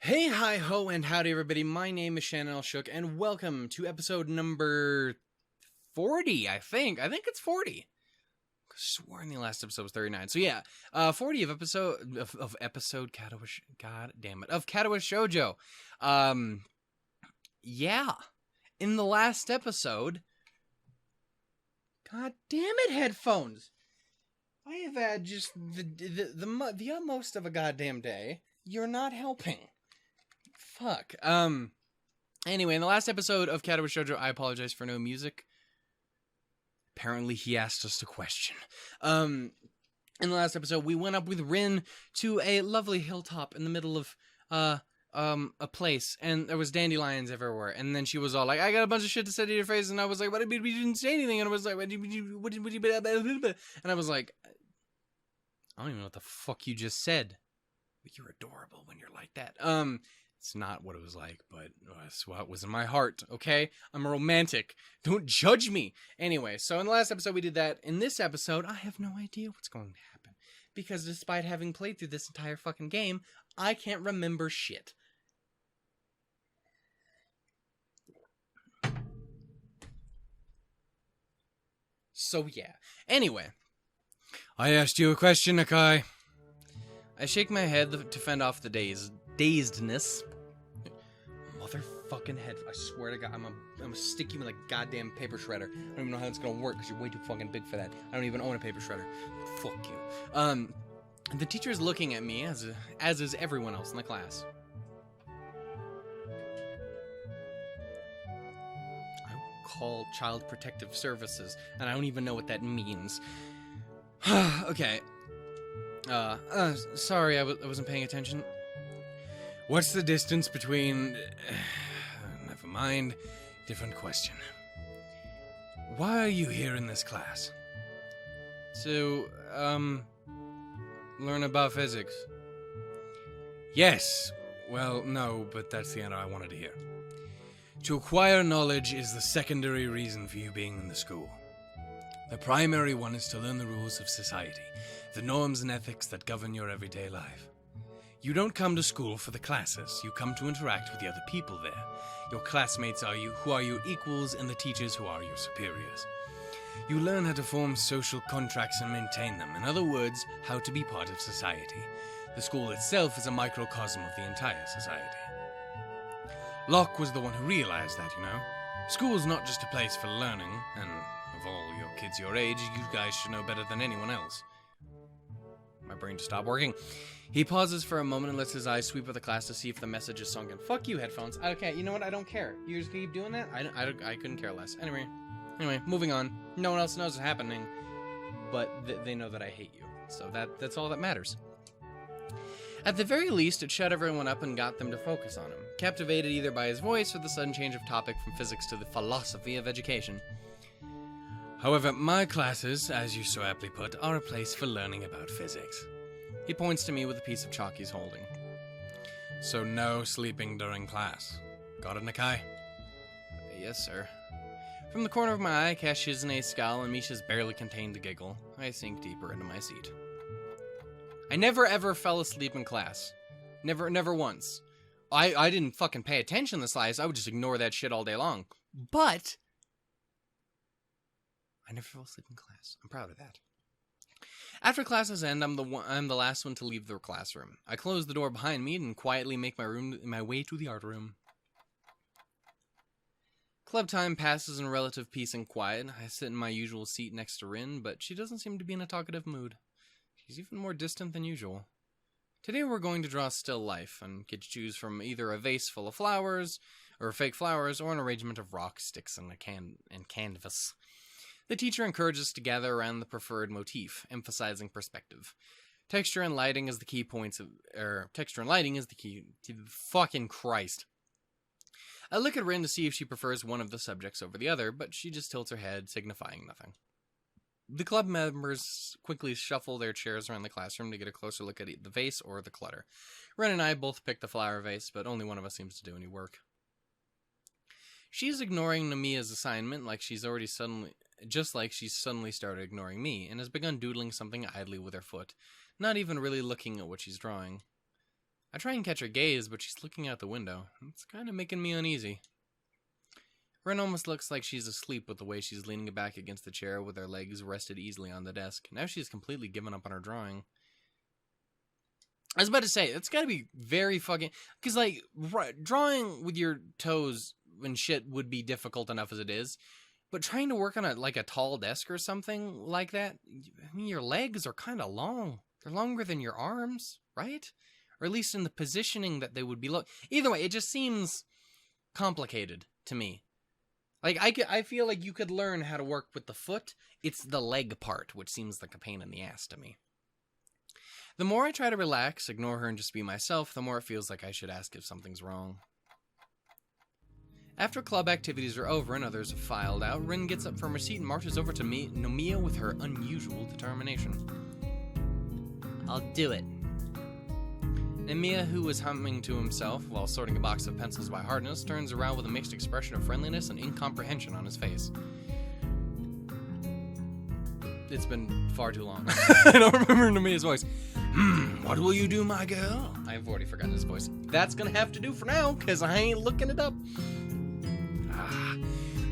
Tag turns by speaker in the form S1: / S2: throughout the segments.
S1: Hey, hi, ho, and howdy, everybody. My name is Shannon L. Shook, and welcome to episode number 40, I think. I think it's 40. I swore in the last episode was 39. So yeah, 40 of episode Katawa, God damn it, of Katawa Shoujo. Yeah. In the last episode, god damn it, headphones. I have had just the utmost of a goddamn day. You're not helping. Fuck. Anyway, in the last episode of Katawa Shoujo, I apologize for no music. Apparently, he asked us a question. In the last episode, we went up with RIN to a lovely hilltop in the middle of, a place, and there was dandelions everywhere, and then she was all like, I got a bunch of shit to say to your face, and I was like, what, we didn't say anything, and I was like, and I was like, I don't even know what the fuck you just said, but you're adorable when you're like that. It's not what it was like, but it's what was in my heart, okay? I'm a romantic. Don't judge me. Anyway, so in the last episode we did that. In this episode, I have no idea what's going to happen. Because despite having played through this entire fucking game, I can't remember shit. So yeah. Anyway. I asked you a question, Nakai. I shake my head to fend off the dazedness. Motherfucking head. I swear to God, I'm gonna stick you in a goddamn paper shredder. I don't even know how it's gonna work because you're way too fucking big for that. I don't even own a paper shredder. Fuck you. The teacher is looking at me, as is everyone else in the class. I call Child Protective Services, and I don't even know what that means. Okay. Sorry, I wasn't paying attention. What's the distance between... Never mind. Different question. Why are you here in this class? To, learn about physics. Yes. Well, no, but that's the answer I wanted to hear. To acquire knowledge is the secondary reason for you being in the school. The primary one is to learn the rules of society, the norms and ethics that govern your everyday life. You don't come to school for the classes, you come to interact with the other people there. Your classmates who are your equals and the teachers who are your superiors. You learn how to form social contracts and maintain them. In other words, how to be part of society. The school itself is a microcosm of the entire society. Locke was the one who realized that, you know. School's not just a place for learning, and of all your kids your age, you guys should know better than anyone else. My brain just stopped working. He pauses for a moment and lets his eyes sweep of the class to see if the message is sunk in. Fuck you, headphones. Okay, you know what? I don't care. You just keep doing that? I couldn't care less. Anyway, moving on. No one else knows what's happening, but they know that I hate you. So that's all that matters. At the very least, it shut everyone up and got them to focus on him, captivated either by his voice or the sudden change of topic from physics to the philosophy of education. However, my classes, as you so aptly put, are a place for learning about physics. He points to me with a piece of chalk he's holding. So no sleeping during class. Got it, Nakai? Yes, sir. From the corner of my eye, I cast Shizune's scowl and Misha's barely contained a giggle. I sink deeper into my seat. I never ever fell asleep in class. Never once. I didn't fucking pay attention the slightest. I would just ignore that shit all day long. But I never fell asleep in class. I'm proud of that. After classes end, I'm the last one to leave the classroom. I close the door behind me and quietly make my way to the art room. Club time passes in relative peace and quiet. I sit in my usual seat next to RIN, but she doesn't seem to be in a talkative mood. She's even more distant than usual. Today we're going to draw still life, and get to choose from either a vase full of flowers, or fake flowers, or an arrangement of rock, sticks, and canvas. The teacher encourages us to gather around the preferred motif, emphasizing perspective. Texture and lighting is the key to fucking Christ. I look at RIN to see if she prefers one of the subjects over the other, but she just tilts her head, signifying nothing. The club members quickly shuffle their chairs around the classroom to get a closer look at the vase or the clutter. RIN and I both pick the flower vase, but only one of us seems to do any work. She's ignoring Namiya's assignment like she's suddenly started ignoring me, and has begun doodling something idly with her foot, not even really looking at what she's drawing. I try and catch her gaze, but she's looking out the window. It's kind of making me uneasy. Rin almost looks like she's asleep with the way she's leaning back against the chair with her legs rested easily on the desk. Now she's completely given up on her drawing. I was about to say, it's gotta be very fucking... Because, like, drawing with your toes and shit would be difficult enough as it is. But trying to work on a tall desk or something like that, I mean, your legs are kind of long. They're longer than your arms, right? Or at least in the positioning that they would be low. Either way, it just seems complicated to me. Like, I feel like you could learn how to work with the foot. It's the leg part, which seems like a pain in the ass to me. The more I try to relax, ignore her, and just be myself, the more it feels like I should ask if something's wrong. After club activities are over and others have filed out, Rin gets up from her seat and marches over to Nomiya with her unusual determination. I'll do it. Nomiya, who was humming to himself while sorting a box of pencils by hardness, turns around with a mixed expression of friendliness and incomprehension on his face. It's been far too long. I don't remember Nomiya's voice. What will you do, my girl? I've already forgotten his voice. That's gonna have to do for now, because I ain't looking it up.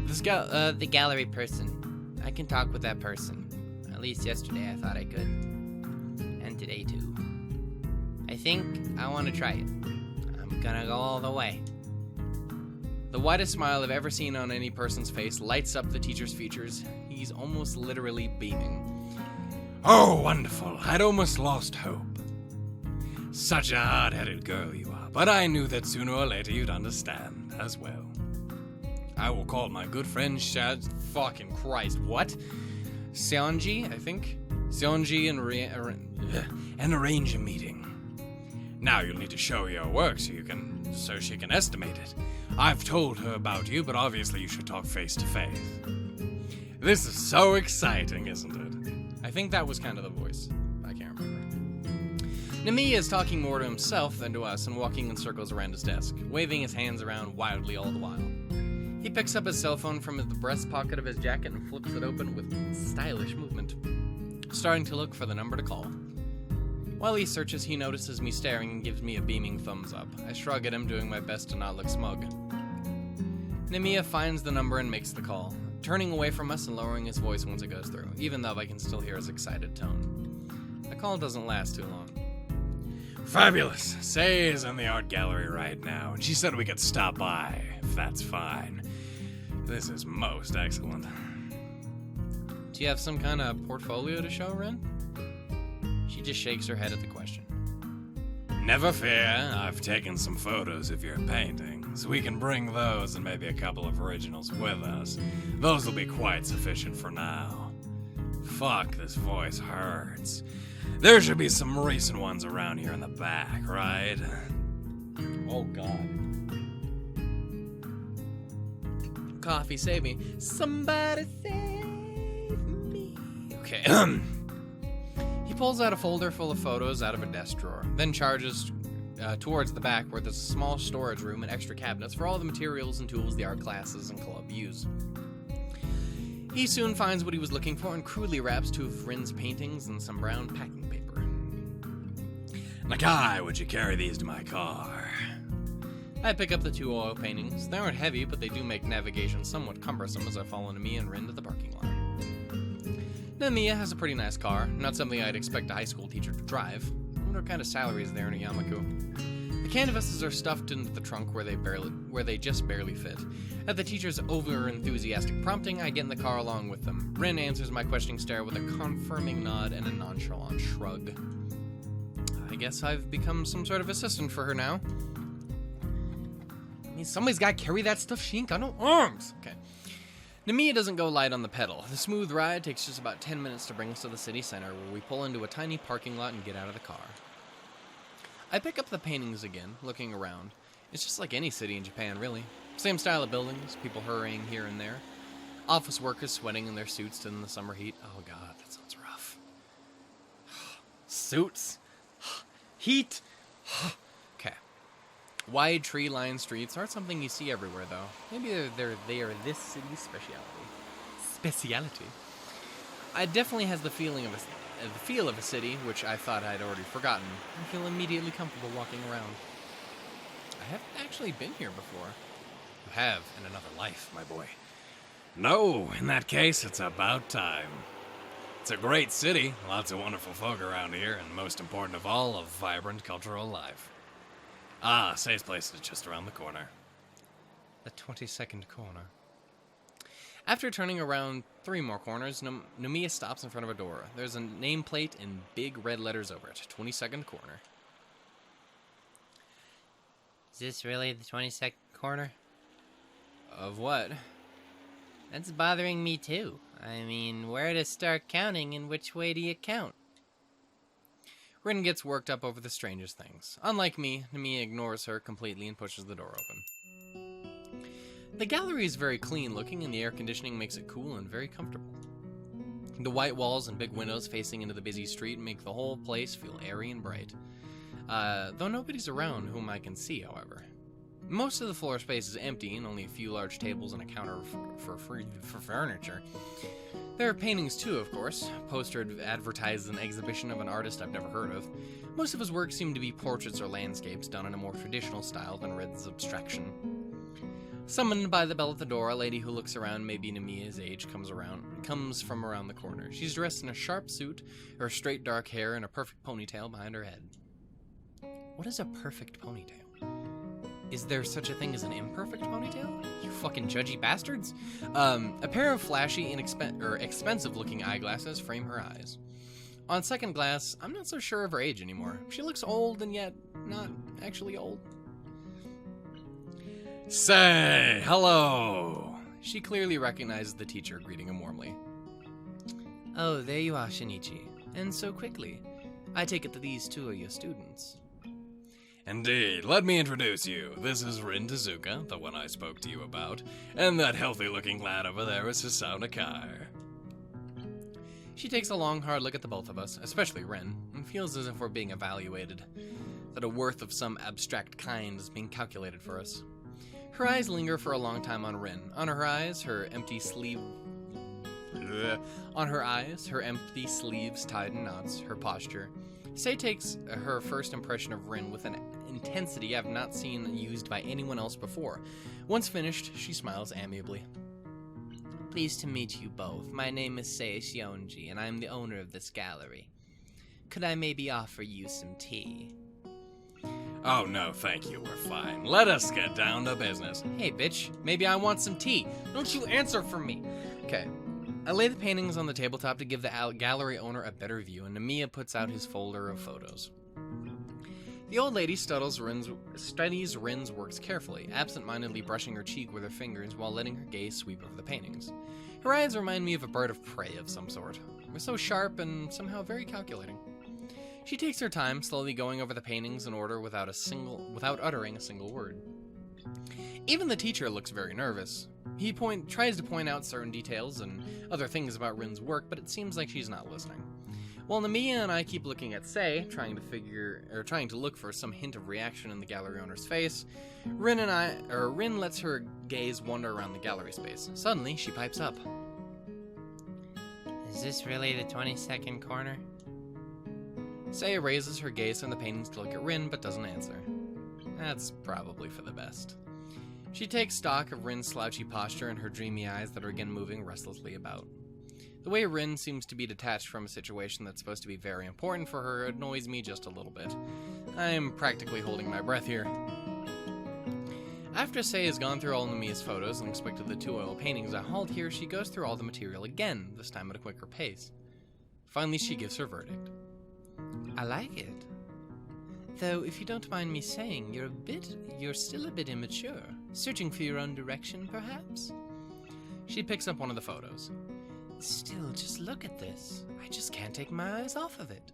S1: The gallery person. I can talk with that person. At least yesterday I thought I could. And today too. I think I want to try it. I'm gonna go all the way. The widest smile I've ever seen on any person's face lights up the teacher's features. He's almost literally beaming. Oh, wonderful. I'd almost lost hope. Such a hard-headed girl you are, but I knew that sooner or later you'd understand as well. I will call my good friend fucking Christ, what? Seonji, I think? Seonji and arrange a meeting. Now you'll need to show your work so she can estimate it. I've told her about you, but obviously you should talk face to face. This is so exciting, isn't it? I think that was kind of the voice. I can't remember. Nomiya is talking more to himself than to us and walking in circles around his desk, waving his hands around wildly all the while. He picks up his cell phone from the breast pocket of his jacket and flips it open with stylish movement, starting to look for the number to call. While he searches, he notices me staring and gives me a beaming thumbs up. I shrug at him, doing my best to not look smug. Nomiya finds the number and makes the call, turning away from us and lowering his voice once it goes through, even though I can still hear his excited tone. The call doesn't last too long. Fabulous! Sei is in the art gallery right now, and she said we could stop by, if that's fine. This is most excellent. Do you have some kind of portfolio to show, Rin? She just shakes her head at the question. Never fear, I've taken some photos of your paintings. We can bring those and maybe a couple of originals with us. Those will be quite sufficient for now. Fuck, this voice hurts. There should be some recent ones around here in the back, right? Oh, God. Coffee, save me. Somebody save me. Okay. He pulls out a folder full of photos out of a desk drawer, then charges towards the back where there's a small storage room and extra cabinets for all the materials and tools the art classes and club use. He soon finds what he was looking for and crudely wraps two of Rin's paintings in some brown packing paper. Nakai, would you carry these to my car? I pick up the two oil paintings. They aren't heavy, but they do make navigation somewhat cumbersome as I follow Nomiya and Rin to the parking lot. Nomiya has a pretty nice car, not something I'd expect a high school teacher to drive. I wonder what kind of salaries there in a Yamaku. The canvases are stuffed into the trunk where they just barely fit. At the teacher's over-enthusiastic prompting, I get in the car along with them. Rin answers my questioning stare with a confirming nod and a nonchalant shrug. I guess I've become some sort of assistant for her now. I mean, somebody's got to carry that stuff. She ain't got no arms. Okay. Nomiya doesn't go light on the pedal. The smooth ride takes just about 10 minutes to bring us to the city center, where we pull into a tiny parking lot and get out of the car. I pick up the paintings again, looking around. It's just like any city in Japan, really. Same style of buildings, people hurrying here and there. Office workers sweating in their suits in the summer heat. Oh god, that sounds rough. Suits. Heat. Okay. Wide tree-lined streets aren't something you see everywhere, though. Maybe they are this city's speciality. I definitely has the feeling of
S2: the feel of a city, which I thought I'd already forgotten, and feel immediately comfortable walking around. I haven't actually been here before.
S1: You have in another life, my boy. No, in that case, it's about time. It's a great city, lots of wonderful folk around here, and most important of all, a vibrant cultural life. Ah, Say's place is just around the corner.
S2: The 22nd corner. After turning around 3 more corners, Nomiya stops in front of a door. There's a nameplate in big red letters over it, 22nd corner.
S3: Is this really the 22nd corner?
S2: Of what?
S3: That's bothering me too. I mean, where to start counting and which way do you count?
S2: Rin gets worked up over the strangest things. Unlike me, Nomiya ignores her completely and pushes the door open. The gallery is very clean looking and the air conditioning makes it cool and very comfortable. The white walls and big windows facing into the busy street make the whole place feel airy and bright. Though nobody's around whom I can see, however. Most of the floor space is empty and only a few large tables and a counter for furniture. There are paintings too, of course. Poster advertises an exhibition of an artist I've never heard of. Most of his work seem to be portraits or landscapes done in a more traditional style than Red's abstraction. Summoned by the bell at the door, a lady who looks around maybe Nomiya's age comes from around the corner. She's dressed in a sharp suit, her straight dark hair and a perfect ponytail behind her head. What is a perfect ponytail? Is there such a thing as an imperfect ponytail? You fucking judgy bastards! A pair of flashy, expensive-looking eyeglasses frame her eyes. On second glance, I'm not so sure of her age anymore. She looks old and yet not actually old.
S1: Say, hello!
S2: She clearly recognizes the teacher, greeting him warmly.
S3: Oh, there you are, Shinichi. And so quickly. I take it that these two are your students.
S1: Indeed. Let me introduce you. This is Rin Tezuka, the one I spoke to you about, and that healthy-looking lad over there is Hisao Nakai.
S2: She takes a long, hard look at the both of us, especially Rin, and feels as if we're being evaluated, that a worth of some abstract kind is being calculated for us. Her eyes linger for a long time on Rin. On her eyes, her empty sleeves tied in knots, her posture. Sei takes her first impression of Rin with an intensity I've not seen used by anyone else before. Once finished, she smiles amiably.
S3: Pleased to meet you both. My name is Sei Shionji, and I'm the owner of this gallery. Could I maybe offer you some tea?
S1: Oh no, thank you, we're fine. Let us get down to business.
S2: Hey bitch, maybe I want some tea. Don't you answer for me. Okay. I lay the paintings on the tabletop to give the gallery owner a better view, and Nomiya puts out his folder of photos. The old lady studies Rin's works carefully, absent-mindedly brushing her cheek with her fingers while letting her gaze sweep over the paintings. Her eyes remind me of a bird of prey of some sort. They're so sharp and somehow very calculating. She takes her time, slowly going over the paintings in order without uttering a single word. Even the teacher looks very nervous. He tries to point out certain details and other things about Rin's work, but it seems like she's not listening. While Nomiya and I keep looking at Sei, trying to look for some hint of reaction in the gallery owner's face, Rin lets her gaze wander around the gallery space. Suddenly, she pipes up.
S3: Is this really the 22nd corner?
S2: Sei raises her gaze from the paintings to look at Rin, but doesn't answer. That's probably for the best. She takes stock of Rin's slouchy posture and her dreamy eyes that are again moving restlessly about. The way Rin seems to be detached from a situation that's supposed to be very important for her annoys me just a little bit. I am practically holding my breath here. After Sei has gone through all Nomiya's photos and inspected the 2 oil paintings I hauled here, she goes through all the material again, this time at a quicker pace. Finally, she gives her verdict.
S3: I like it. Though, if you don't mind me saying, you're still a bit immature. Searching for your own direction, perhaps?
S2: She picks up one of the photos.
S3: Still, just look at this. I just can't take my eyes off of it.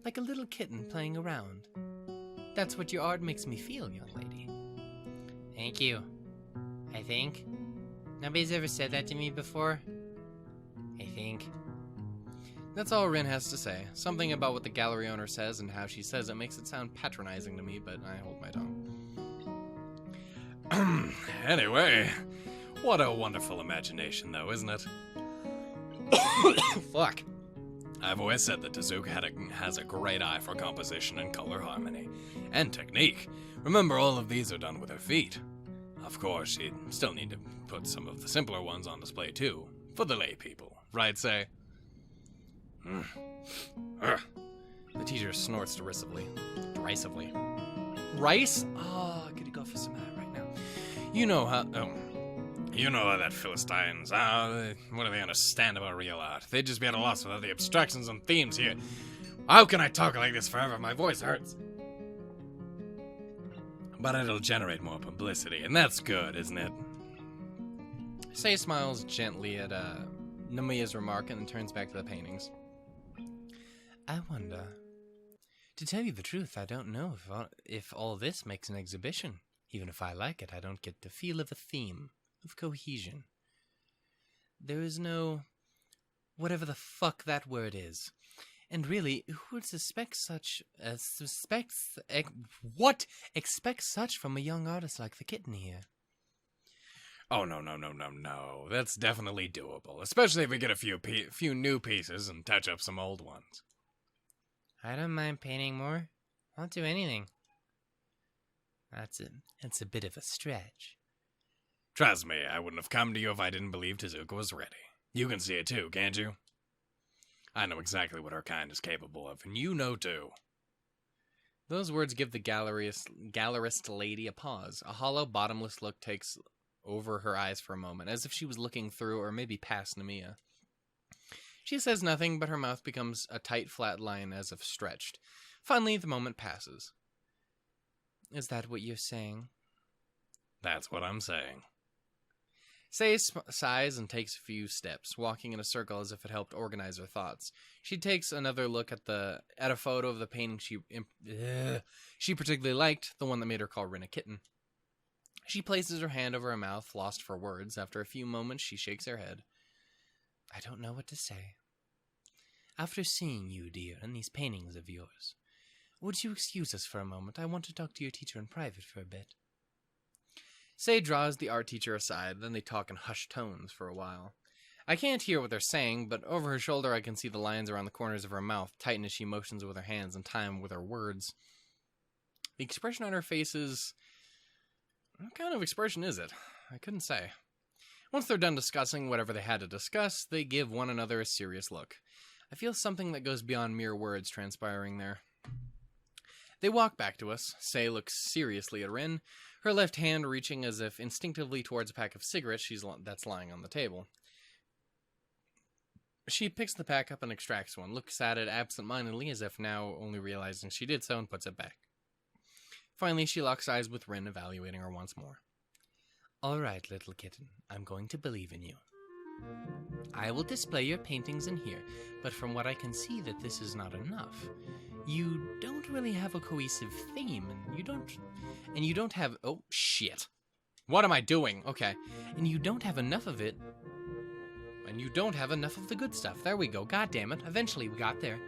S3: Like a little kitten playing around. That's what your art makes me feel, young lady. Thank you. I think. Nobody's ever said that to me before. I think.
S2: That's all Rin has to say. Something about what the gallery owner says and how she says it makes it sound patronizing to me, but I hold my tongue.
S1: Anyway, what a wonderful imagination, though, isn't it?
S2: Fuck.
S1: I've always said that Tezuka has a great eye for composition and color harmony. And technique. Remember, all of these are done with her feet. Of course, she'd still need to put some of the simpler ones on display too, for the lay people. Right, Say?
S2: The teacher snorts derisively. Rice? Oh, I could go for some of that right now. You know how that Philistines, what do they understand about real art? They'd just be at a loss without the abstractions and themes here. How can I talk like this forever? My voice hurts. But it'll generate more publicity, and that's good, isn't it? Say smiles gently at Namiya's remark and then turns back to the paintings. I wonder. To tell you the truth, I don't know if all this makes an exhibition. Even if I like it, I don't get the feel of a theme, of cohesion. There is no... whatever the fuck that word is. And really, who would expect such from a young artist like the kitten here?
S1: Oh, no. That's definitely doable. Especially if we get a few new pieces and touch up some old ones.
S3: I don't mind painting more. I'll do anything. That's a bit of a stretch.
S1: Trust me, I wouldn't have come to you if I didn't believe Tezuka was ready. You can see it too, can't you? I know exactly what her kind is capable of, and you know too.
S2: Those words give the gallerist lady a pause. A hollow, bottomless look takes over her eyes for a moment, as if she was looking through or maybe past Namiya. She says nothing, but her mouth becomes a tight, flat line as if stretched. Finally, the moment passes. Is that what you're saying?
S1: That's what I'm saying.
S2: Sei sighs and takes a few steps, walking in a circle as if it helped organize her thoughts. She takes another look at a photo of the painting she particularly liked, the one that made her call Rin a kitten. She places her hand over her mouth, lost for words. After a few moments, she shakes her head. I don't know what to say. After seeing you, dear, and these paintings of yours, would you excuse us for a moment? I want to talk to your teacher in private for a bit. Sei draws the art teacher aside, then they talk in hushed tones for a while. I can't hear what they're saying, but over her shoulder I can see the lines around the corners of her mouth tighten as she motions with her hands in time with her words. The expression on her face is... what kind of expression is it? I couldn't say. Once they're done discussing whatever they had to discuss, they give one another a serious look. I feel something that goes beyond mere words transpiring there. They walk back to us. Sei looks seriously at Rin, her left hand reaching as if instinctively towards a pack of cigarettes that's lying on the table. She picks the pack up and extracts one, looks at it absent-mindedly as if now only realizing she did so, and puts it back. Finally, she locks eyes with Rin, evaluating her once more. All right, little kitten, I'm going to believe in you. I will display your paintings in here, but from what I can see that this is not enough. You don't really have a cohesive theme, and you don't have... oh, shit. What am I doing? Okay. And you don't have enough of it. And you don't have enough of the good stuff. There we go. God damn it. Eventually we got there.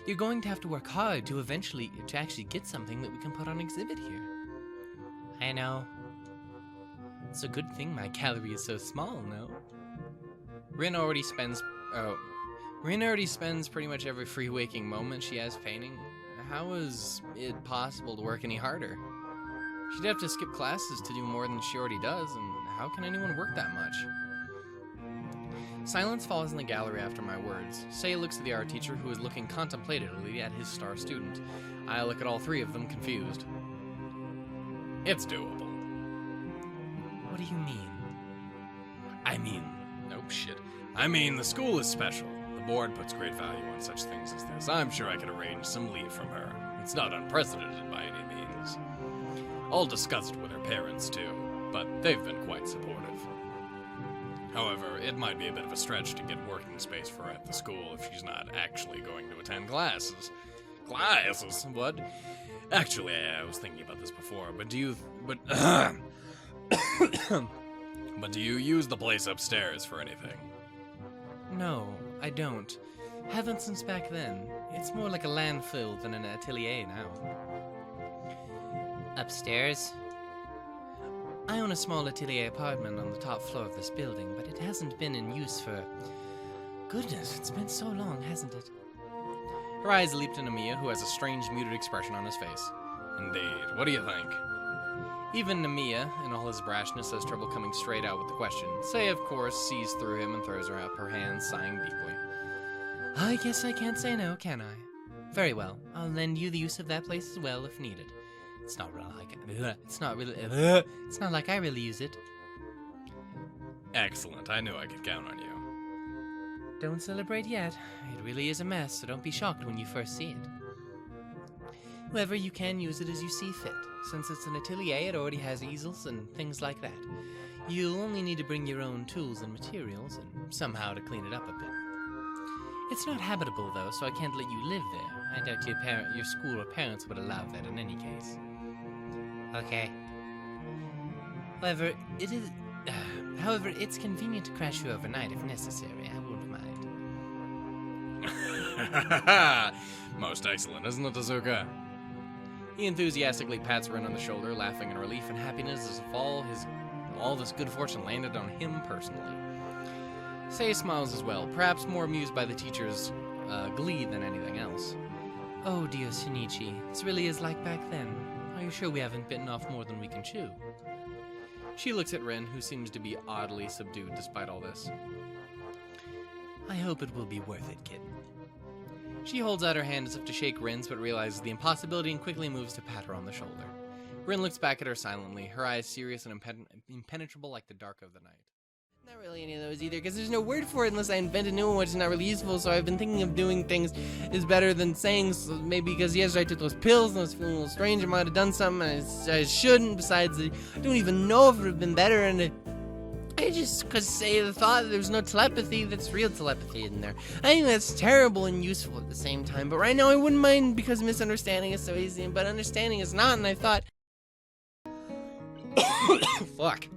S2: You're going to have to work hard to actually get something that we can put on exhibit here. I know. It's a good thing my gallery is so small, no? Rin already spends pretty much every free waking moment she has painting. How is it possible to work any harder? She'd have to skip classes to do more than she already does, and how can anyone work that much? Silence falls in the gallery after my words. Sei looks at the art teacher, who is looking contemplatively at his star student. I look at all three of them, confused.
S1: It's doable.
S3: What do you mean?
S1: I mean, the school is special. The board puts great value on such things as this. I'm sure I could arrange some leave from her. It's not unprecedented by any means. I'll discuss it with her parents, too, but they've been quite supportive. However, it might be a bit of a stretch to get working space for her at the school if she's not actually going to attend classes. Classes? What? Actually, I was thinking about this before, but do you use the place upstairs for anything?
S3: No, I don't. Haven't since back then. It's more like a landfill than an atelier now. Upstairs? I own a small atelier apartment on the top floor of this building, but it hasn't been in use for... goodness, it's been so long, hasn't it?
S2: Her eyes leaped to Namiya, who has a strange, muted expression on his face.
S1: Indeed. What do you think?
S2: Even Namiya, in all his brashness, has trouble coming straight out with the question. Say, of course, sees through him and throws her up her hands, sighing deeply.
S3: I guess I can't say no, can I? Very well. I'll lend you the use of that place as well if needed. It's not like I really use it.
S1: Excellent. I knew I could count on you.
S3: Don't celebrate yet. It really is a mess, so don't be shocked when you first see it. However, you can use it as you see fit. Since it's an atelier, it already has easels and things like that. You'll only need to bring your own tools and materials and somehow to clean it up a bit. It's not habitable, though, so I can't let you live there. I doubt your school or parents would allow that in any case. Okay. However, it's convenient to crash you overnight if necessary. I won't mind.
S1: Most excellent, isn't it, Azuka?
S2: He enthusiastically pats Rin on the shoulder, laughing in relief and happiness as if all this good fortune landed on him personally. Sei smiles as well, perhaps more amused by the teacher's glee than anything else.
S3: Oh dear, Shinichi, this really is like back then. Are you sure we haven't bitten off more than we can chew?
S2: She looks at Rin, who seems to be oddly subdued despite all this.
S3: I hope it will be worth it, kid.
S2: She holds out her hand as if to shake Rin's, but realizes the impossibility and quickly moves to pat her on the shoulder. Rin looks back at her silently, her eyes serious and impenetrable like the dark of the night.
S4: Not really any of those either, because there's no word for it unless I invent a new one, which is not really useful, so I've been thinking of doing things is better than saying, so maybe because yesterday I took those pills and I was feeling a little strange, I might have done something I shouldn't, besides I don't even know if it would have been better, and I just could say the thought that there's no telepathy that's real telepathy in there. I think that's terrible and useful at the same time, but right now I wouldn't mind because misunderstanding is so easy, but understanding is not, and I thought... Fuck.